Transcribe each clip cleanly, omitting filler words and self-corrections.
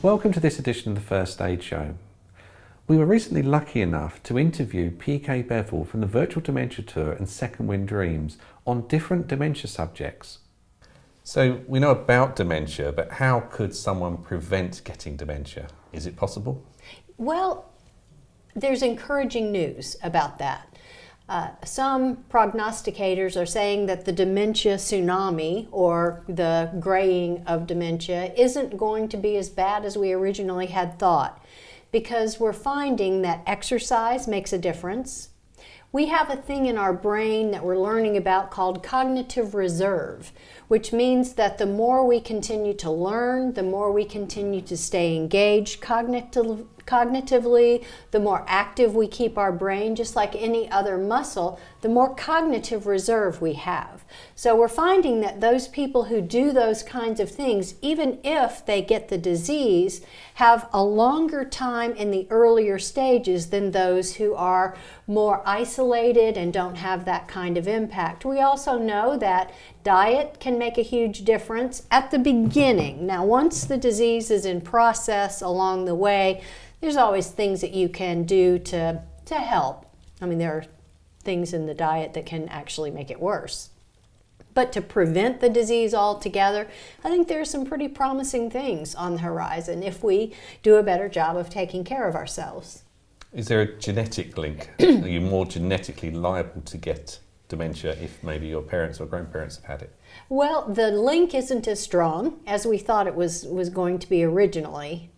Welcome to this edition of the First Aid Show. We were recently lucky enough to interview PK Beville from the Virtual Dementia Tour and Second Wind Dreams on different dementia subjects. So we know about dementia, but how could someone prevent getting dementia? Is it possible? Well, there's encouraging news about that. Some prognosticators are saying that the dementia tsunami, or the graying of dementia, isn't going to be as bad as we originally had thought, because we're finding that exercise makes a difference. We have a thing in our brain that we're learning about called cognitive reserve, which means that the more we continue to learn, the more we continue to stay engaged cognitively, the more active we keep our brain, just like any other muscle, the more cognitive reserve we have. So we're finding that those people who do those kinds of things, even if they get the disease, have a longer time in the earlier stages than those who are more isolated and don't have that kind of impact. We also know that diet can make a huge difference at the beginning. Now, once the disease is in process along the way, there's always things that you can do to help. I mean, there are things in the diet that can actually make it worse. But to prevent the disease altogether, I think there are some pretty promising things on the horizon if we do a better job of taking care of ourselves. Is there a genetic link? Are you more genetically liable to get dementia if maybe your parents or grandparents have had it? Well, the link isn't as strong as we thought it was going to be originally.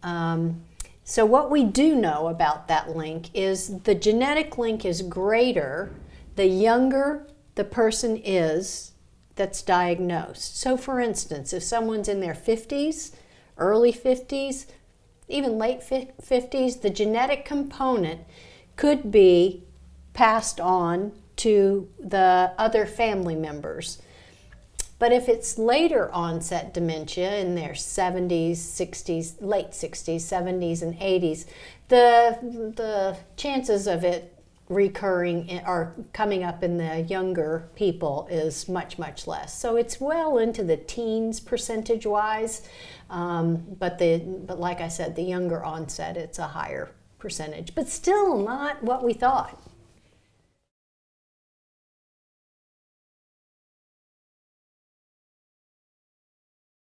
So what we do know about that link is the genetic link is greater the younger the person is that's diagnosed. So for instance, if someone's in their 50s, early 50s, even late 50s, the genetic component could be passed on to the other family members. But if it's later onset dementia in their 70s, 60s, late 60s, 70s, and 80s, the chances of it recurring or coming up in the younger people is much, much less. So it's well into the teens percentage-wise, but like I said, the younger onset, it's a higher percentage, but still not what we thought.